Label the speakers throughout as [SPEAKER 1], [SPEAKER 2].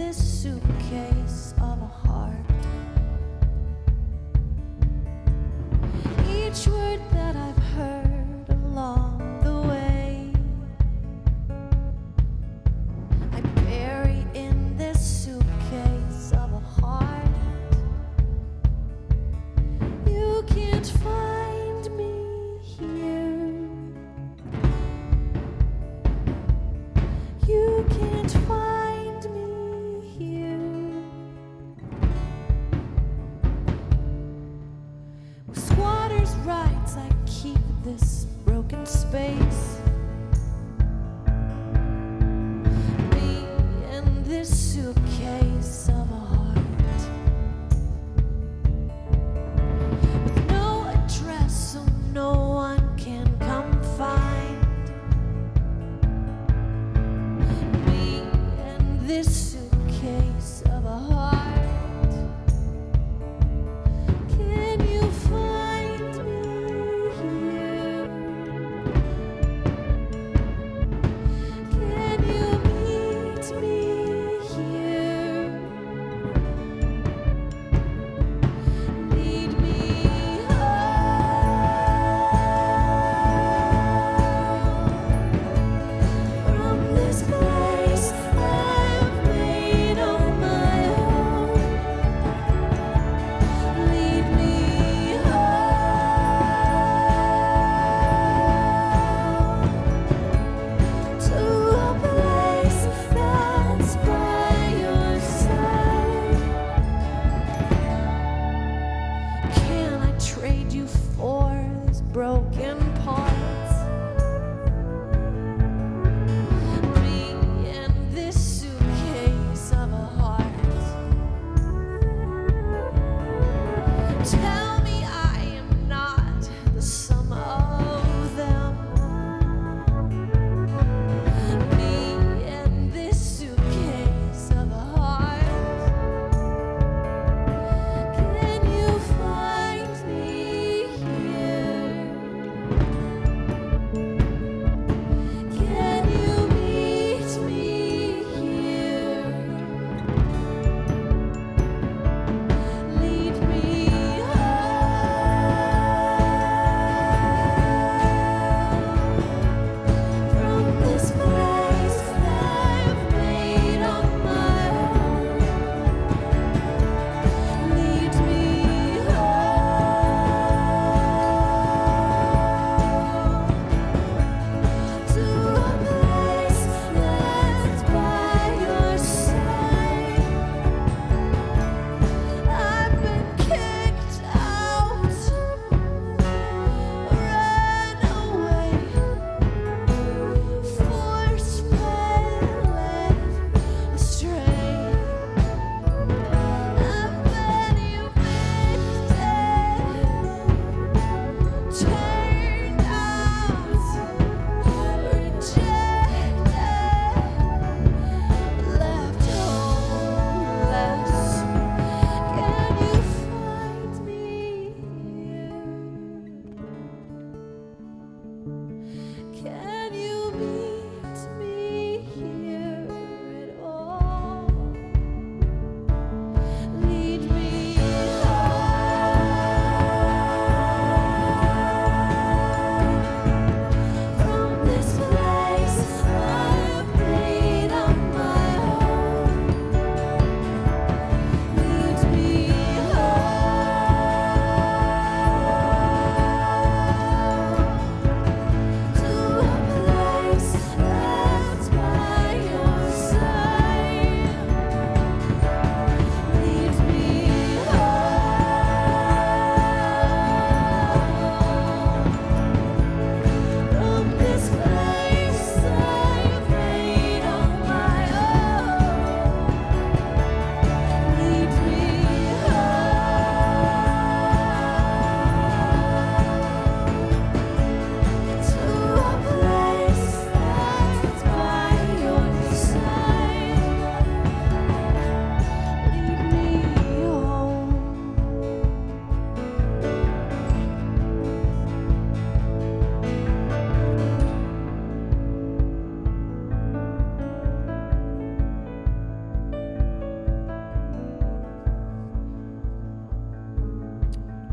[SPEAKER 1] this suitcase of a heart. Each word that I've heard along the way, I bury in this suitcase of a heart. You can't find me here. You can't find me here.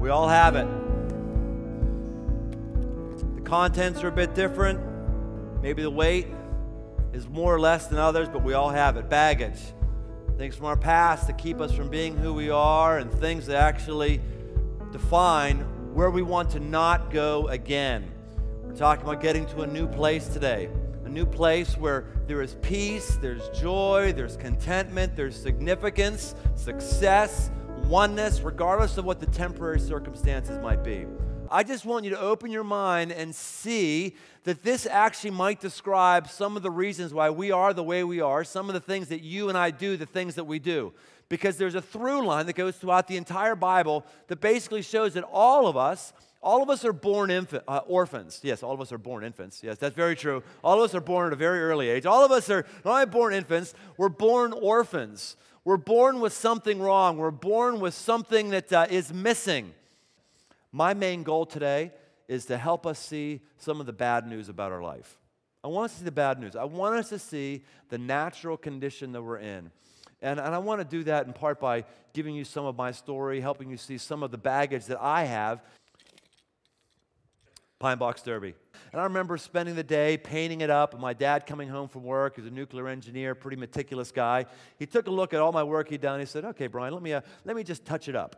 [SPEAKER 2] We all have it. The contents are a bit different. Maybe the weight is more or less than others, but we all have it. Baggage. Things from our past that keep us from being who we are, and things that actually define where we want to not go again. We're talking about getting to a new place today. A new place where there is peace, there's joy, there's contentment, there's significance, success, oneness, regardless of what the temporary circumstances might be. I just want you to open your mind and see that this actually might describe some of the reasons why we are the way we are, some of the things that you and I do, the things that we do. Because there's a through line that goes throughout the entire Bible that basically shows that all of us are born orphans. Yes, all of us are born infants. Yes, that's very true. All of us are born at a very early age. All of us are not only born infants, we're born orphans. We're born with something wrong. We're born with something that is missing. My main goal today is to help us see some of the bad news about our life. I want us to see the bad news. I want us to see the natural condition that we're in. And I want to do that in part by giving you some of my story, helping you see some of the baggage that I have. Pine Box Derby. And I remember spending the day painting it up, and my dad coming home from work, he's a nuclear engineer, pretty meticulous guy. He took a look at all my work he'd done. He said, "Okay, Brian, let me just touch it up."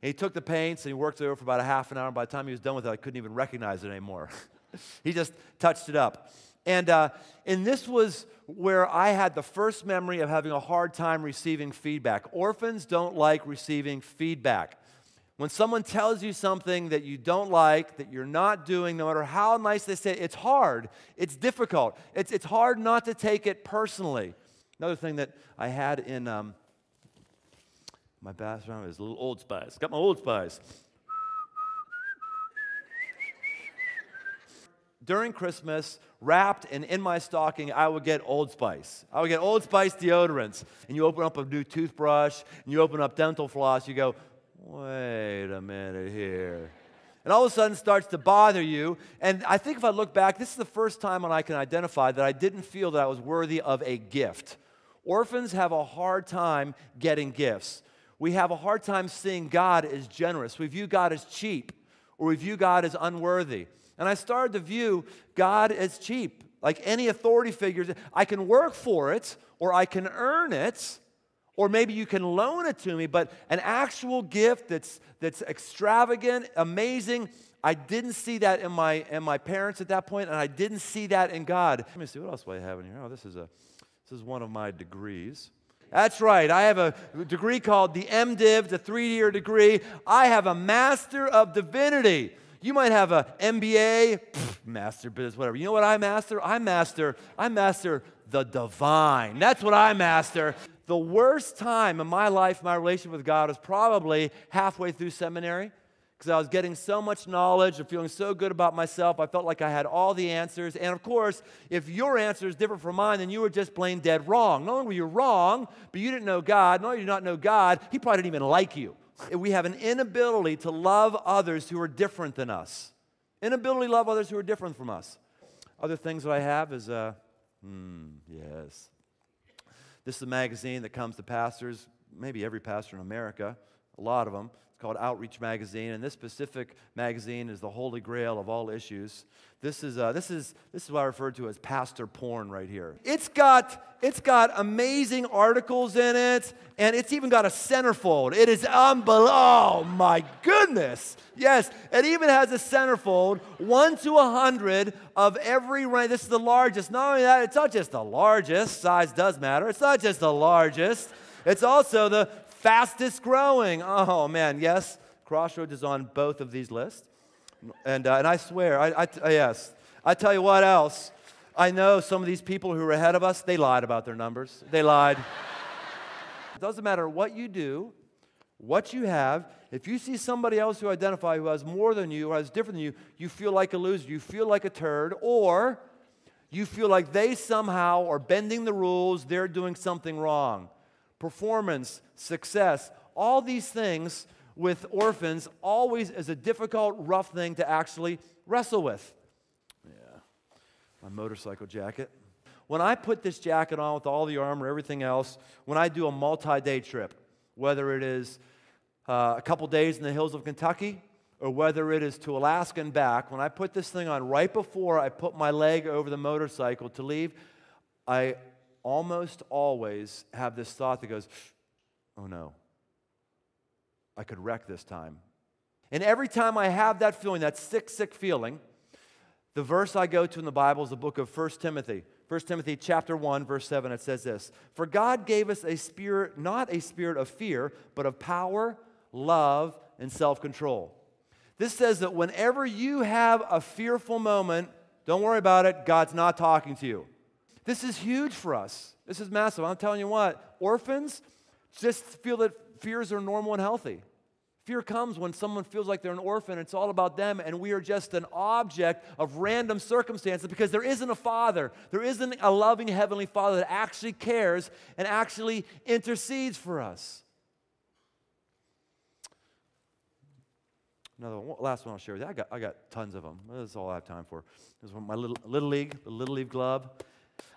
[SPEAKER 2] And he took the paints and he worked over for about a half an hour. And by the time he was done with it, I couldn't even recognize it anymore. He just touched it up. And this was where I had the first memory of having a hard time receiving feedback. Orphans don't like receiving feedback. When someone tells you something that you don't like, that you're not doing, no matter how nice they say it, it's hard. It's difficult. It's hard not to take it personally. Another thing that I had in my bathroom is a little Old Spice. Got my Old Spice. During Christmas, wrapped and in my stocking, I would get Old Spice. I would get Old Spice deodorants. And you open up a new toothbrush, and you open up dental floss, you go, wait a minute here. And all of a sudden it starts to bother you. And I think if I look back, this is the first time when I can identify that I didn't feel that I was worthy of a gift. Orphans have a hard time getting gifts. We have a hard time seeing God as generous. We view God as cheap, or we view God as unworthy. And I started to view God as cheap. Like any authority figures, I can work for it, or I can earn it, or maybe you can loan it to me, but an actual gift that's extravagant, amazing, I didn't see that in my parents at that point, and I didn't see that in God. Let me see, what else do I have in here? Oh, this is one of my degrees. That's right, I have a degree called the MDiv, the 3-year degree. I have a Master of Divinity. You might have a MBA, master business, whatever. You know what I master? I master the divine. That's what I master. The worst time in my life, my relationship with God, was probably halfway through seminary, because I was getting so much knowledge and feeling so good about myself. I felt like I had all the answers. And of course, if your answer is different from mine, then you were just plain dead wrong. Not only were you wrong, but you didn't know God. Not only did you not know God, He probably didn't even like you. We have an inability to love others who are different than us. Inability to love others who are different from us. Other things that I have is, yes. This is a magazine that comes to pastors, maybe every pastor in America, a lot of them. It's called Outreach Magazine, and this specific magazine is the holy grail of all issues. This is what I refer to as pastor porn right here. It's got amazing articles in it, and it's even got a centerfold. It is unbelievable. Oh my goodness! Yes, it even has a centerfold, 1 to 100 of every rank. This is the largest. Not only that, it's not just the largest. Size does matter. It's not just the largest. It's also the fastest growing. Oh man, yes. Crossroads is on both of these lists. And I swear, yes. I tell you what else. I know some of these people who are ahead of us, they lied about their numbers. They lied. It doesn't matter what you do, what you have. If you see somebody else who identifies who has more than you or has different than you, you feel like a loser. You feel like a turd, or you feel like they somehow are bending the rules. They're doing something wrong. Performance, success, all these things with orphans always is a difficult, rough thing to actually wrestle with. Yeah, my motorcycle jacket. When I put this jacket on with all the armor, everything else, when I do a multi-day trip, whether it is a couple days in the hills of Kentucky, or whether it is to Alaska and back, when I put this thing on right before I put my leg over the motorcycle to leave, I almost always have this thought that goes, oh no, I could wreck this time. And every time I have that feeling, that sick feeling, the verse I go to in the Bible is the book of 1 Timothy. 1 Timothy chapter 1, verse 7, it says this, "For God gave us a spirit, not a spirit of fear, but of power, love, and self-control." This says that whenever you have a fearful moment, don't worry about it, God's not talking to you. This is huge for us. This is massive. I'm telling you what, orphans just feel that fears are normal and healthy. Fear comes when someone feels like they're an orphan. It's all about them, and we are just an object of random circumstances because there isn't a father. There isn't a loving heavenly Father that actually cares and actually intercedes for us. Another one, last one I'll share with you. I got tons of them. This is all I have time for. This is my little league club.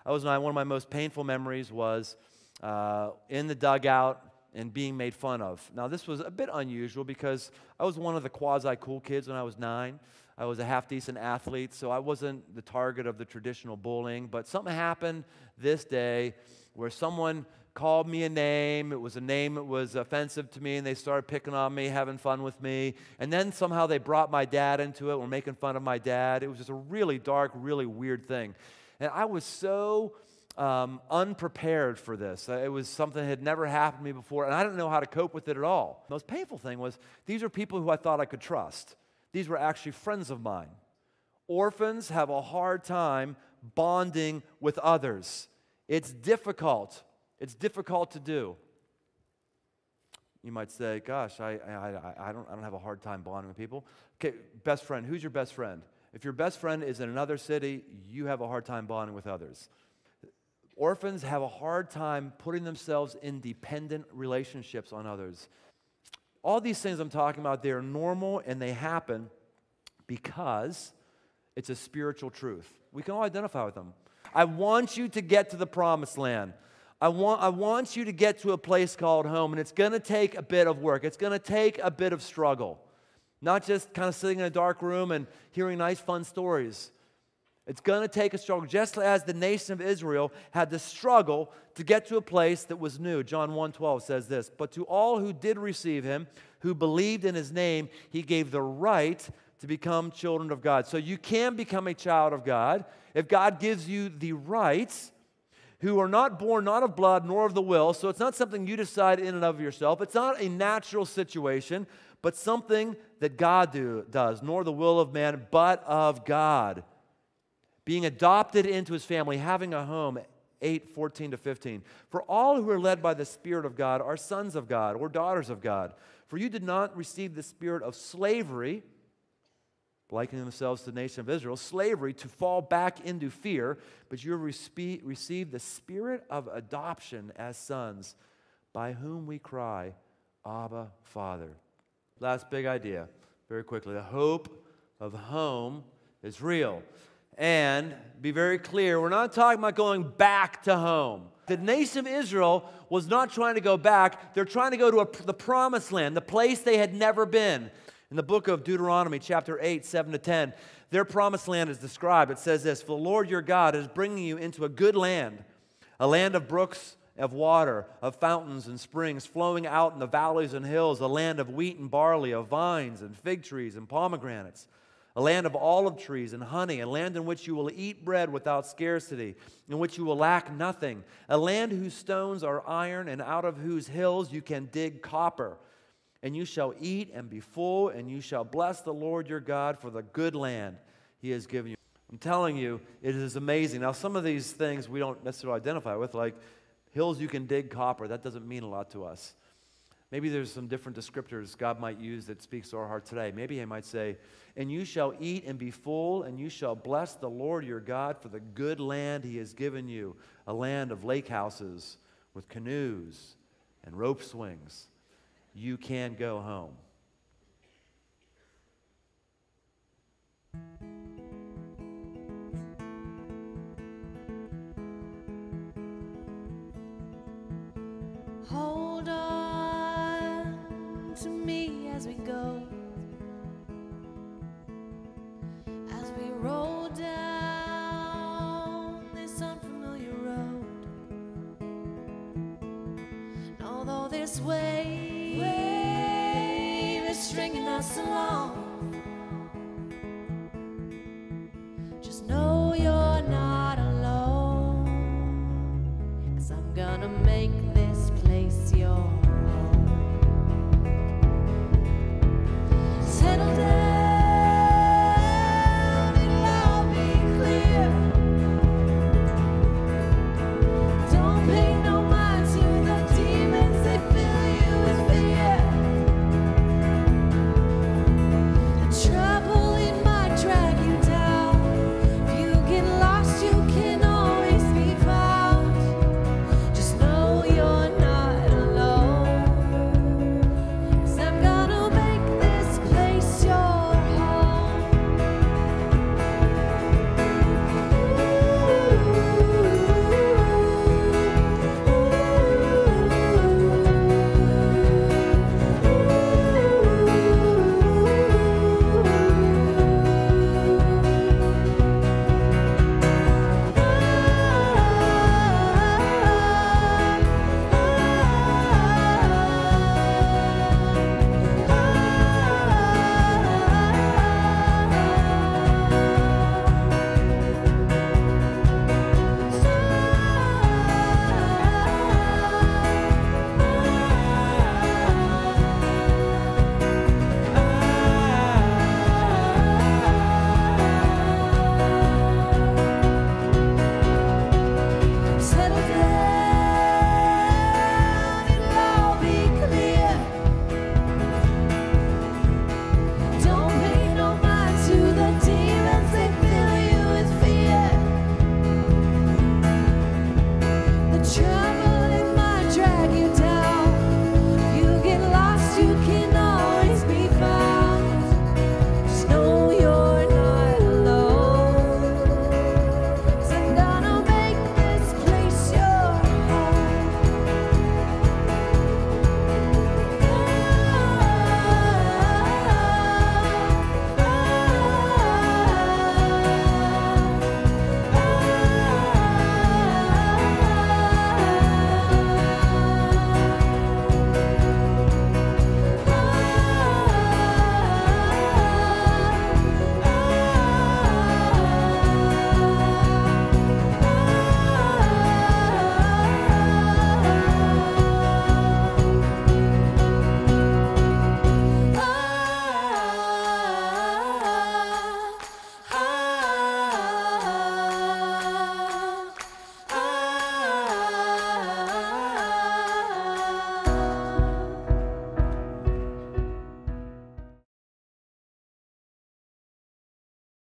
[SPEAKER 2] One of my most painful memories was in the dugout and being made fun of. Now, this was a bit unusual because I was one of the quasi-cool kids when I was 9. I was a half-decent athlete, so I wasn't the target of the traditional bullying. But something happened this day where someone called me a name. It was a name that was offensive to me, and they started picking on me, having fun with me. And then somehow they brought my dad into it. We're making fun of my dad. It was just a really dark, really weird thing. And I was so unprepared for this. It was something that had never happened to me before, and I didn't know how to cope with it at all. The most painful thing was these are people who I thought I could trust. These were actually friends of mine. Orphans have a hard time bonding with others. It's difficult. It's difficult to do. You might say, gosh, I don't have a hard time bonding with people. Okay, best friend. Who's your best friend? If your best friend is in another city, you have a hard time bonding with others. Orphans have a hard time putting themselves in dependent relationships on others. All these things I'm talking about, they're normal and they happen because it's a spiritual truth. We can all identify with them. I want you to get to the promised land. I want you to get to a place called home, and it's going to take a bit of work. It's going to take a bit of struggle. Not just kind of sitting in a dark room and hearing nice, fun stories. It's going to take a struggle, just as the nation of Israel had to struggle to get to a place that was new. John 1:12 says this, "But to all who did receive him, who believed in his name, he gave the right to become children of God." So you can become a child of God if God gives you the rights, who are not born, not of blood, nor of the will. So it's not something you decide in and of yourself. It's not a natural situation, but something that God does, nor the will of man, but of God. Being adopted into his family, having a home, 8:14-15. "For all who are led by the Spirit of God are sons of God or daughters of God. For you did not receive the spirit of slavery," likening themselves to the nation of Israel, slavery to fall back into fear, "but you have received the spirit of adoption as sons, by whom we cry, Abba, Father." Last big idea, very quickly. The hope of home is real. And be very clear, we're not talking about going back to home. The nation of Israel was not trying to go back. They're trying to go to the promised land, the place they had never been. In the book of Deuteronomy, chapter 8, 7-10, their promised land is described. It says this, "For the Lord your God is bringing you into a good land, a land of brooks of water, of fountains and springs flowing out in the valleys and hills, a land of wheat and barley, of vines and fig trees and pomegranates, a land of olive trees and honey, a land in which you will eat bread without scarcity, in which you will lack nothing, a land whose stones are iron and out of whose hills you can dig copper. And you shall eat and be full, and you shall bless the Lord your God for the good land he has given you." I'm telling you, it is amazing. Now, some of these things we don't necessarily identify with, like hills you can dig copper. That doesn't mean a lot to us. Maybe there's some different descriptors God might use that speaks to our heart today. Maybe he might say, "And you shall eat and be full, and you shall bless the Lord your God for the good land he has given you, a land of lake houses with canoes and rope swings. You can go home."
[SPEAKER 1] Hold on to this wave is stringing us along. Just know you're not alone, 'cause I'm gonna make this place your home.